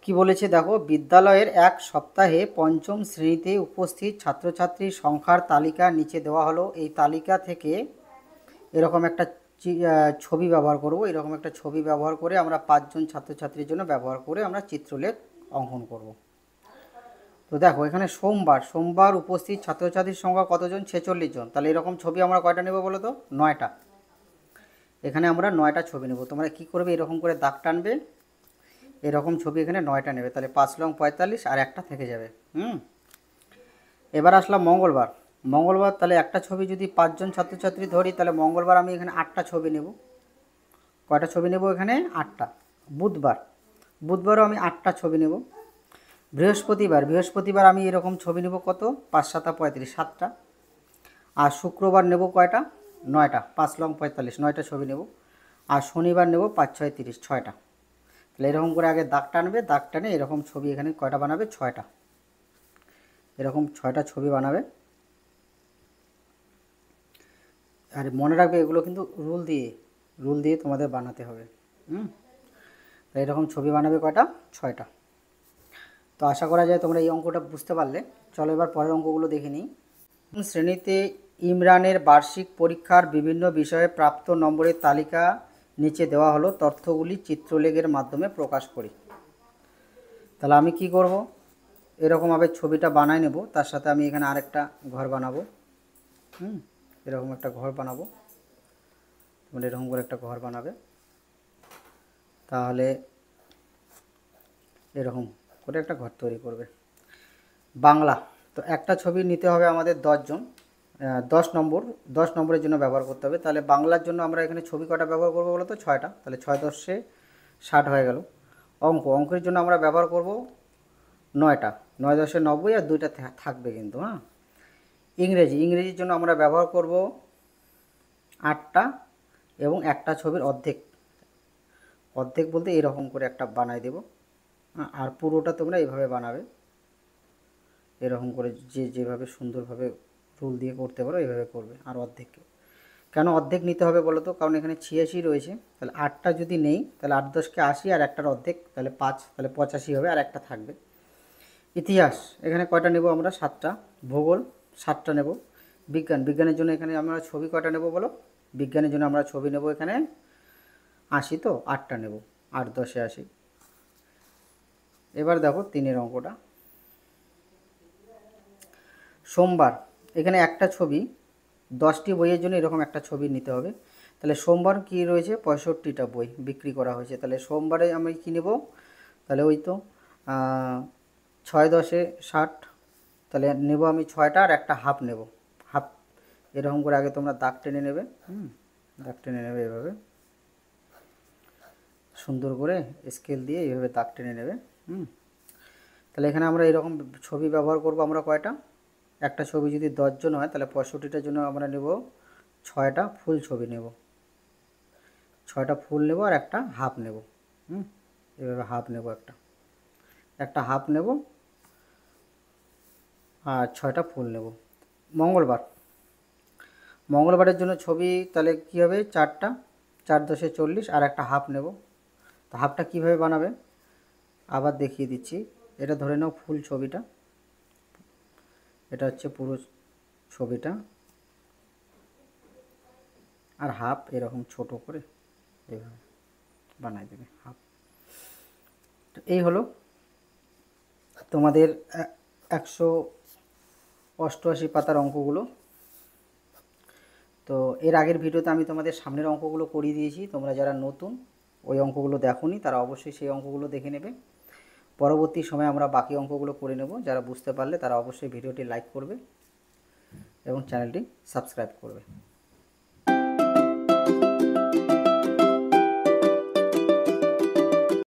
কি বলেছে দেখো, বিদ্যালয়ের এক সপ্তাহে পঞ্চম শ্রেণীতে উপস্থিত ছাত্রছাত্রীর সংখ্যার তালিকা নিচে দেওয়া হলো। এই তালিকা থেকে এরকম একটা ছবি ব্যবহার করব। এরকম একটা ছবি ব্যবহার করে আমরা 5জন ছাত্রছাত্রীর জন্য ব্যবহার করে আমরা চিত্রলেখ অঙ্কন করব। তো দেখো এখানে সোমবার সোমবার উপস্থিত ছাত্রছাত্রীর সংখ্যা কতজন? 46 জন। তাহলে এরকম ছবি আমরা কয়টা নেব বলো তো? 9টা। এখানে আমরা 9টা ছবি নেব। তোমরা কি করবে, এরকম করে দাগ টানবে, এরকম ছবি এখানে 9টা নেবে। তাহলে 5 লং 45 আর একটা থেকে যাবে। এবার আসলাম মঙ্গলবার। মঙ্গলবার তাহলে একটা ছবি যদি 5জন ছাত্রছাত্রী ধরি, তাহলে মঙ্গলবার আমি এখানে 8টা ছবি নেব। কয়টা ছবি নেব এখানে? 8টা। বুধবার বুধবারও আমি 8টা ছবি নেব। বৃহস্পতিবার আমি এরকম ছবি নেব কত? 5 7 35, 7টা। আর শুক্রবার নেব কয়টা? 9টা। 5 লং 45, 9টা ছবি নেব। আর শনিবার নেব 5 6 30, 6টা। তাহলে এরকম করে আগে দাগ টানবে, দাগ টানে এরকম ছবি এখানে কয়টা বানাবে? 6টা। এরকম 6টা ছবি বানাবে। আর মনে রাখবে এগুলো কিন্তু রুল দিয়ে তোমাদের বানাতে হবে। এরকম ছবি বানাবে কয়টা? 6টা। তো আশা করা যায় তোমরা এই অঙ্কটা বুঝতে পারলে। চলো এবার পরের অঙ্কগুলো দেখে নিই। শ্রেণীতে ইমরানের বার্ষিক পরীক্ষার বিভিন্ন বিষয়ে প্রাপ্ত নম্বরের তালিকা নিচে দেওয়া হলো। তথ্যগুলি চিত্রলেখের মাধ্যমে প্রকাশ করি। তাহলে আমি কি করব, এরকমভাবে ছবিটা বানাই নেব। তার সাথে আমি এখানে আরেকটা ঘর বানাবো। এরকম একটা ঘর বানাবো। তোমরা এরকম করে একটা ঘর বানাবে। তাহলে এরকম করে একটা ঘর তৈরি করবে। বাংলা তো একটা ছবি নিতে হবে আমাদের 10 জন, 10 নম্বরের জন্য ব্যবহার করতে হবে। তাহলে বাংলার জন্য আমরা এখানে ছবি কটা ব্যবহার করবো বলো তো? 6টা। তাহলে 6 10 60 হয়ে গেল। অঙ্কের জন্য আমরা ব্যবহার করব 9টা। 9 10 90 আর 2টা থাকবে কিন্তু। ইংরেজির জন্য আমরা ব্যবহার করব 8টা এবং একটা ছবির অর্ধেক বলতে এরকম করে একটা বানাই দেব। আর পুরোটা তোমরা এইভাবে বানাবে, এরকম করে যেভাবে সুন্দরভাবে রুল দিয়ে করতে পারো এইভাবে করবে। আর কেন অর্ধেক নিতে হবে বলো তো? কারণ এখানে 86 রয়েছে। তাহলে 8টা যদি নেই, তাহলে 8 10 80 আর একটার অর্ধেক, তাহলে 5, তাহলে 85 হবে আর একটা থাকবে। ইতিহাস এখানে কয়টা নেব আমরা? 7টা। ভূগোল 7টা নেব। বিজ্ঞানের জন্য এখানে আমরা ছবি কয়টা নেব বলো? বিজ্ঞানের জন্য আমরা ছবি নেব এখানে 80, তো 8টা নেব। 8 10 80। এবার দেখো 3-এর অঙ্কটা। সোমবার এখানে একটা ছবি, 10টি বইয়ের জন্য এরকম একটা ছবি নিতে হবে। তাহলে সোমবার কি রয়েছে? 65টা বই বিক্রি করা হয়েছে। তাহলে সোমবারে আমি কী নেব? তাহলে ওই তো 6 10 60। তাহলে নেব আমি 6টা আর একটা হাফ নেব। হাফ এরকম করে আগে তোমরা দাগ টেনে নেবে। দাগ টেনে নেবে এভাবে সুন্দর করে স্কেল দিয়ে এইভাবে দাগ টেনে নেবে। তাহলে এখানে আমরা এরকম ছবি ব্যবহার করব আমরা কয়টা? একটা ছবি যদি 10 জন হয়, তাহলে 65টার জন্য আমরা নেব 6টা ফুল ছবি নেব। 6টা ফুল নেব আর একটা হাফ নেব। এভাবে হাফ নেব, একটা হাফ নেব আর 6টা ফুল নেব। মঙ্গলবারের জন্য ছবি তাহলে কী হবে? 4টা। 4 10 40 আর একটা হাফ নেব। তো হাফটা কীভাবে বানাবে আবার দেখিয়ে দিচ্ছি। এটা ধরে নাও ফুল ছবিটা, এটা হচ্ছে পুরো ছবিটা, আর হাফ এরকম ছোট করে এইভাবে বানাই দেবে হাফ। তো এই হলো তোমাদের 188 পাতার অঙ্কগুলো। তো এর আগের ভিডিওতে আমি তোমাদের সামনের অঙ্কগুলো করিয়ে দিয়েছি। তোমরা যারা নতুন ওই অঙ্কগুলো দেখোনি, তারা অবশ্যই সেই অঙ্কগুলো দেখে নেবে। পরবর্তী সময়ে আমরা বাকি অঙ্কগুলো করে নেব। যারা বুঝতে পারলে তারা অবশ্যই ভিডিওটি লাইক করবে এবং চ্যানেলটি সাবস্ক্রাইব করবে।